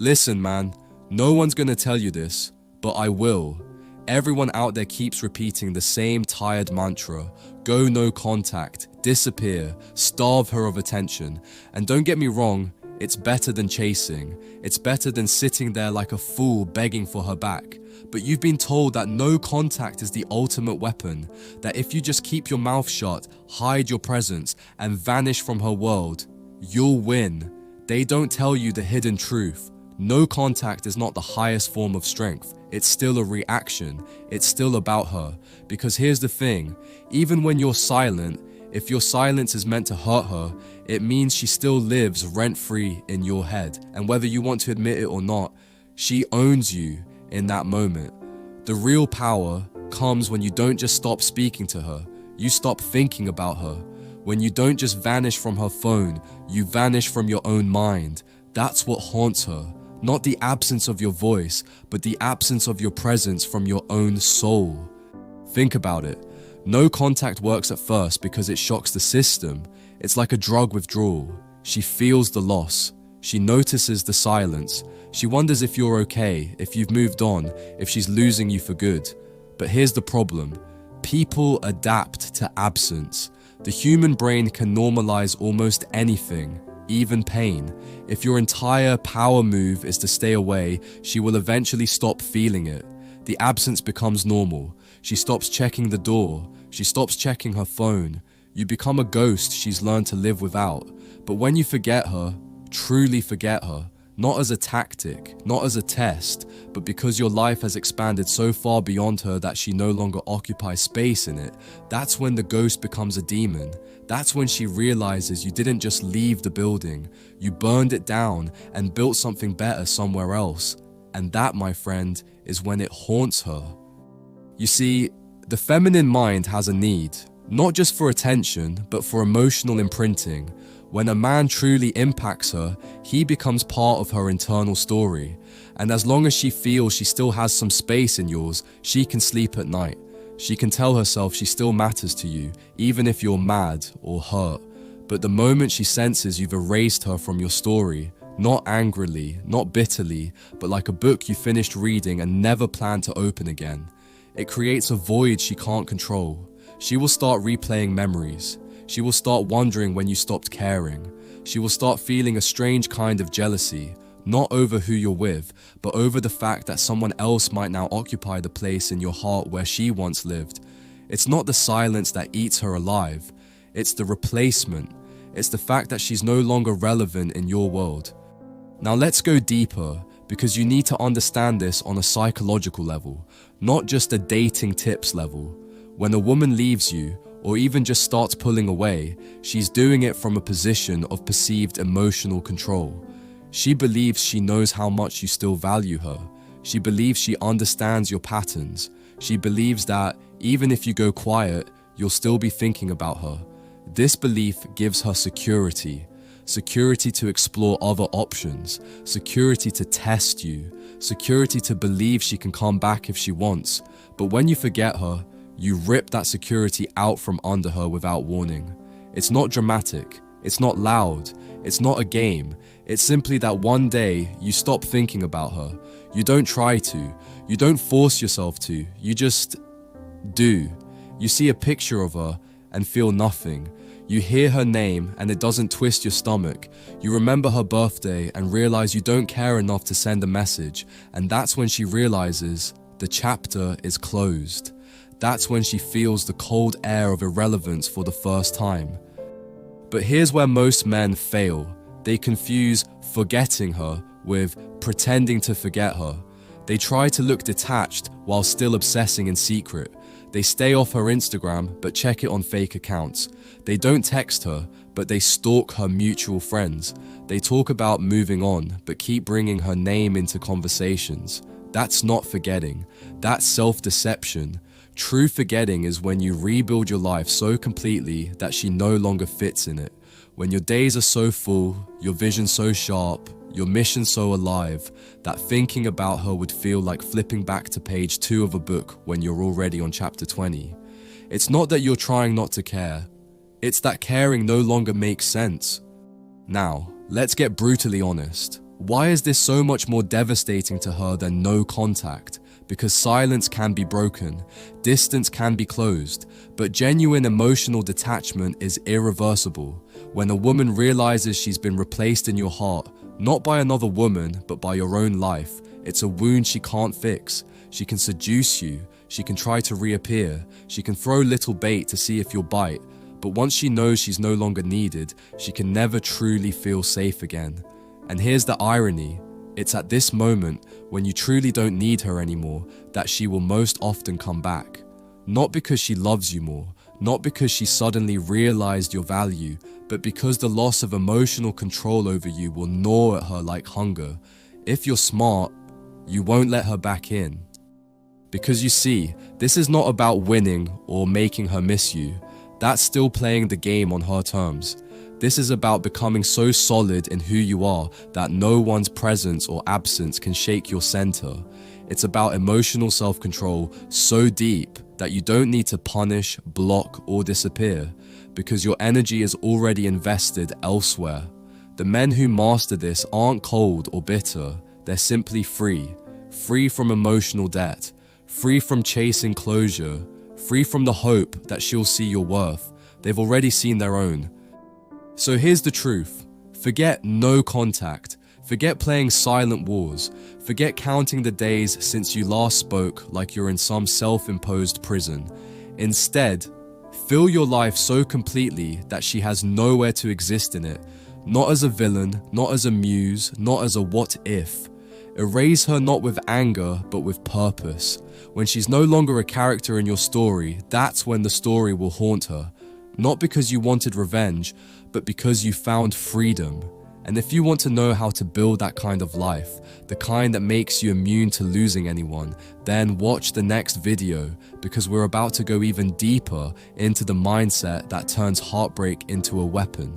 Listen, man, no one's gonna tell you this, but I will. Everyone out there keeps repeating the same tired mantra: go no contact, disappear, starve her of attention. And don't get me wrong, it's better than chasing. It's better than sitting there like a fool begging for her back. But you've been told that no contact is the ultimate weapon, that if you just keep your mouth shut, hide your presence, and vanish from her world, you'll win. They don't tell you the hidden truth. No contact is not the highest form of strength. It's still a reaction. It's still about her. Because here's the thing, even when you're silent, if your silence is meant to hurt her, it means she still lives rent-free in your head. And whether you want to admit it or not, she owns you in that moment. The real power comes when you don't just stop speaking to her, you stop thinking about her. When you don't just vanish from her phone, you vanish from your own mind. That's what haunts her. Not the absence of your voice, but the absence of your presence from your own soul. Think about it. No contact works at first because it shocks the system. It's like a drug withdrawal. She feels the loss. She notices the silence. She wonders if you're okay, if you've moved on, if she's losing you for good. But here's the problem. People adapt to absence. The human brain can normalize almost anything, even pain. If your entire power move is to stay away, she will eventually stop feeling it. The absence becomes normal. She stops checking the door. She stops checking her phone. You become a ghost she's learned to live without. But when you forget her, truly forget her, not as a tactic, not as a test, but because your life has expanded so far beyond her that she no longer occupies space in it, that's when the ghost becomes a demon. That's when she realizes you didn't just leave the building, you burned it down and built something better somewhere else. And that, my friend, is when it haunts her. You see, the feminine mind has a need, not just for attention, but for emotional imprinting. When a man truly impacts her, he becomes part of her internal story. And as long as she feels she still has some space in yours, she can sleep at night. She can tell herself she still matters to you, even if you're mad or hurt. But the moment she senses you've erased her from your story, not angrily, not bitterly, but like a book you finished reading and never planned to open again, it creates a void she can't control. She will start replaying memories. She will start wondering when you stopped caring. She will start feeling a strange kind of jealousy, not over who you're with, but over the fact that someone else might now occupy the place in your heart where she once lived. It's not the silence that eats her alive. It's the replacement. It's the fact that she's no longer relevant in your world. Now let's go deeper, because you need to understand this on a psychological level, not just a dating tips level. When a woman leaves you, or even just starts pulling away, she's doing it from a position of perceived emotional control. She believes she knows how much you still value her. She believes she understands your patterns. She believes that, even if you go quiet, you'll still be thinking about her. This belief gives her security. Security to explore other options. Security to test you. Security to believe she can come back if she wants. But when you forget her, you rip that security out from under her without warning. It's not dramatic. It's not loud. It's not a game. It's simply that one day you stop thinking about her. You don't try to. You don't force yourself to. You just do. You see a picture of her and feel nothing. You hear her name and it doesn't twist your stomach. You remember her birthday and realize you don't care enough to send a message. And that's when she realizes the chapter is closed. That's when she feels the cold air of irrelevance for the first time. But here's where most men fail. They confuse forgetting her with pretending to forget her. They try to look detached while still obsessing in secret. They stay off her Instagram but check it on fake accounts. They don't text her, but they stalk her mutual friends. They talk about moving on but keep bringing her name into conversations. That's not forgetting. That's self-deception. True forgetting is when you rebuild your life so completely that she no longer fits in it. When your days are so full, your vision so sharp, your mission so alive, that thinking about her would feel like flipping back to page 2 of a book when you're already on chapter 20. It's not that you're trying not to care. It's that caring no longer makes sense. Now, let's get brutally honest. Why is this so much more devastating to her than no contact? Because silence can be broken, distance can be closed, but genuine emotional detachment is irreversible. When a woman realizes she's been replaced in your heart, not by another woman, but by your own life, it's a wound she can't fix. She can seduce you, she can try to reappear, she can throw little bait to see if you'll bite, but once she knows she's no longer needed, she can never truly feel safe again. And here's the irony, it's at this moment, when you truly don't need her anymore, that she will most often come back. Not because she loves you more, not because she suddenly realized your value, but because the loss of emotional control over you will gnaw at her like hunger. If you're smart, you won't let her back in. Because you see, this is not about winning or making her miss you. That's still playing the game on her terms. This is about becoming so solid in who you are that no one's presence or absence can shake your center. It's about emotional self-control so deep that you don't need to punish, block, or disappear, because your energy is already invested elsewhere. The men who master this aren't cold or bitter, they're simply free. Free from emotional debt, free from chasing closure, free from the hope that she'll see your worth. They've already seen their own. So here's the truth. Forget no contact. Forget playing silent wars. Forget counting the days since you last spoke like you're in some self-imposed prison. Instead, fill your life so completely that she has nowhere to exist in it. Not as a villain, not as a muse, not as a what if. Erase her not with anger, but with purpose. When she's no longer a character in your story, that's when the story will haunt her. Not because you wanted revenge, but because you found freedom. And if you want to know how to build that kind of life, the kind that makes you immune to losing anyone, then watch the next video, because we're about to go even deeper into the mindset that turns heartbreak into a weapon.